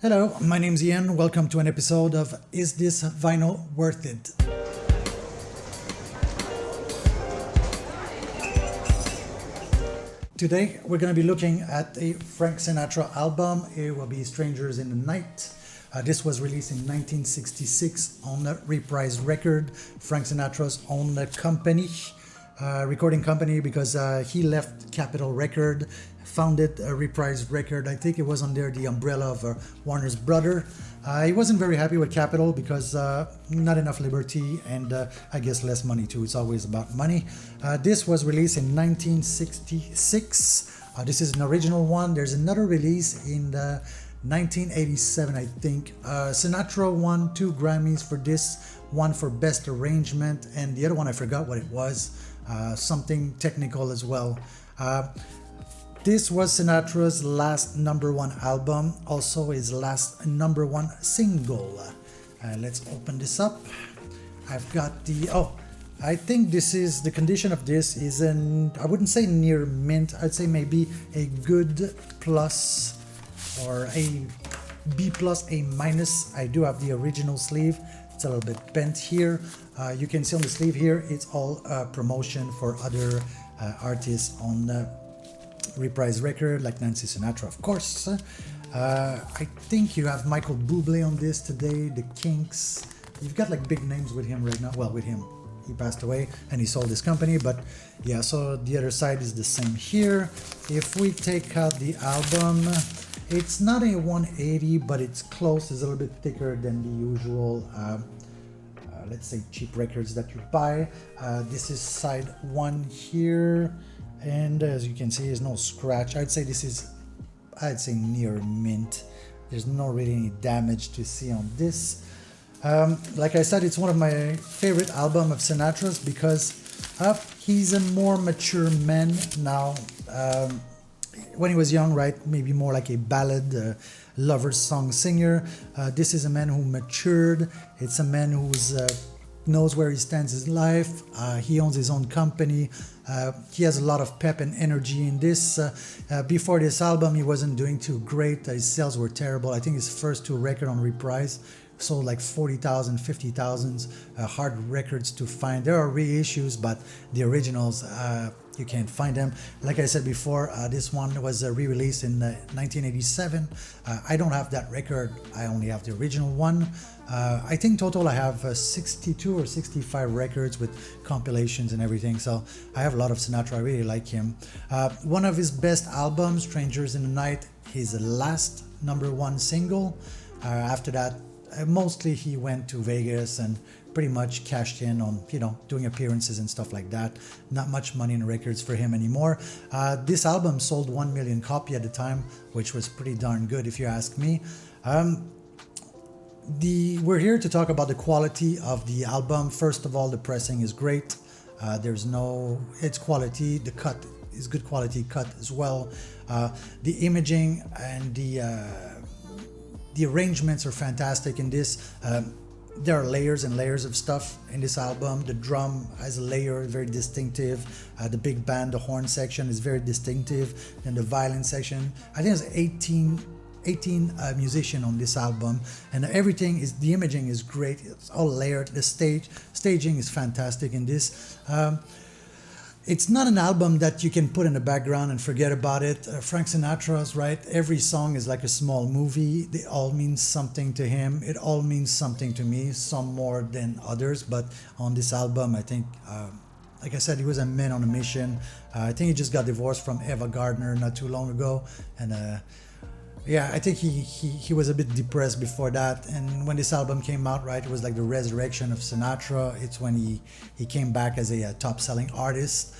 Hello, my name's Ian. Welcome to an episode of Is This Vinyl Worth It? Today we're going to be looking at a Frank Sinatra album. It will be Strangers in the Night. This was released in 1966 on a Reprise record, Frank Sinatra's own company, recording company, because he left Capitol Record, founded a Reprise record. I think it was under the umbrella of Warner's brother. He wasn't very happy with Capitol because not enough liberty and I guess less money too. It's always about money. This was released in 1966. This is an original one. There's another release in 1987, I think. Sinatra won 2 Grammys for this, one for Best Arrangement, and the other one I forgot what it was, something technical as well. This was Sinatra's last #1 album, also his last #1 single. Let's open this up. I've got I think this is, the condition of this is I wouldn't say near mint, I'd say maybe a good plus or a B plus, A minus. I do have the original sleeve. It's a little bit bent here. You can see on the sleeve here, it's all promotion for other artists on Reprise record, like Nancy Sinatra, of course. I think you have Michael Bublé on this today, the Kinks. You've got like big names with him right now. Well, with him, he passed away and he sold his company, but yeah, so the other side is the same here. If we take out the album, it's not a 180, but it's close. It's a little bit thicker than the usual let's say cheap records that you buy. This is side 1 here, and as you can see, there's no scratch. I'd say this is, near mint. There's no really any damage to see on this. Like I said, it's one of my favorite albums of Sinatra's because he's a more mature man now. When he was young, right, maybe more like a ballad lover song singer. This is a man who matured. It's a man who's knows where he stands in life. He owns his own company. He has a lot of pep and energy in this. Before this album, he wasn't doing too great. His sales were terrible. I think his first 2 records on Reprise sold like 40,000, 50,000. Hard records to find. There are reissues, but the originals, you can't find them. Like I said before, this one was re-released in 1987. I don't have that record. I only have the original one. I think total I have 62 or 65 records with compilations and everything. So I have a lot of Sinatra. I really like him. One of his best albums, Strangers in the Night, his last #1 single. After that, mostly he went to Vegas and pretty much cashed in on, doing appearances and stuff like that. Not much money in records for him anymore. This album sold 1 million copies at the time, which was pretty darn good if you ask me. We're here to talk about the quality of the album. First of all, the pressing is great. It's quality. The cut is good quality cut as well. The imaging and the arrangements are fantastic in this. There are layers and layers of stuff in this album. The drum has a layer, very distinctive. The big band, the horn section is very distinctive. And the violin section, I think there's 18 musicians on this album, and the imaging is great. It's all layered. The staging is fantastic in this. It's not an album that you can put in the background and forget about it. Frank Sinatra's, right? Every song is like a small movie. They all mean something to him. It all means something to me, some more than others. But on this album, I think, like I said, he was a man on a mission. I think he just got divorced from Eva Gardner not too long ago. And I think he was a bit depressed before that, and when this album came out, right, it was like the resurrection of Sinatra. It's when he came back as a top-selling artist.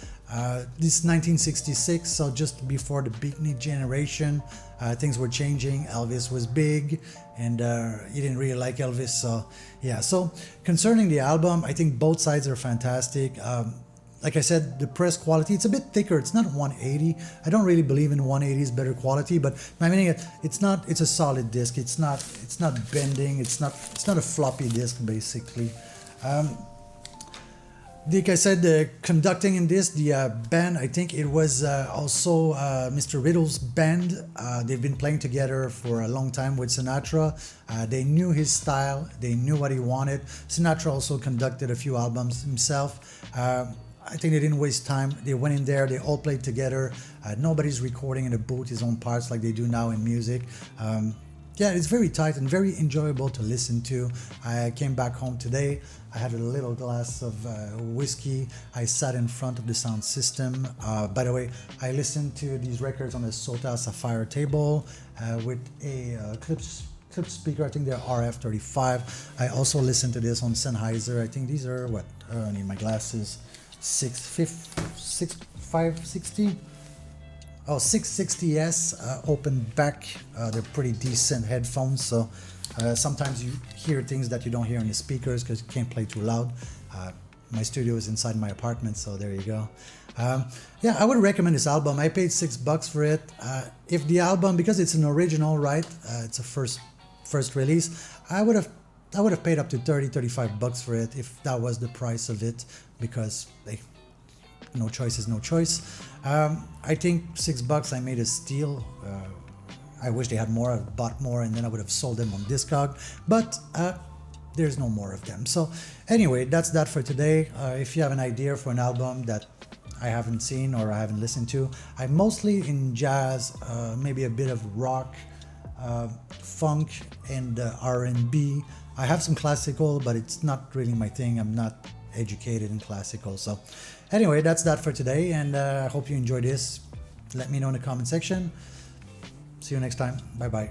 This is 1966, so just before the beatnik generation, things were changing. Elvis was big, and he didn't really like Elvis, so yeah. So concerning the album, I think both sides are fantastic. Like I said, the press quality, it's a bit thicker. It's not 180. I don't really believe in 180's better quality, but I mean, it's a solid disc. It's not bending. It's not a floppy disc, basically. Like I said, the conducting in this, the band, I think it was also Mr. Riddle's band. They've been playing together for a long time with Sinatra. They knew his style, they knew what he wanted. Sinatra also conducted a few albums himself. I think they didn't waste time. They went in there, they all played together. Nobody's recording in the booth his own parts like they do now in music. Yeah, it's very tight and very enjoyable to listen to. I came back home today. I had a little glass of whiskey. I sat in front of the sound system. By the way, I listened to these records on a Sota Sapphire table with a Klipsch speaker. I think they're RF35. I also listened to this on Sennheiser. I think these are what? I need my glasses. 660. Oh, 660S open back. They're pretty decent headphones, so sometimes you hear things that you don't hear in the speakers because you can't play too loud. My studio is inside my apartment, so there you go. Yeah, I would recommend this album. I paid $6 for it. If the album, because it's an original, right? It's a first release. I would have paid up to $35 for it if that was the price of it, because no choice is no choice. I think $6 I made a steal. I wish they had more. I bought more and then I would have sold them on Discog, but there's no more of them. So anyway, that's that for today. If you have an idea for an album that I haven't seen or I haven't listened to, I'm mostly in jazz, maybe a bit of rock, funk, and R&B. I have some classical, but it's not really my thing. I'm not educated in classical. So anyway, that's that for today, and I hope you enjoyed this. Let me know in the comment section. See you next time. Bye bye.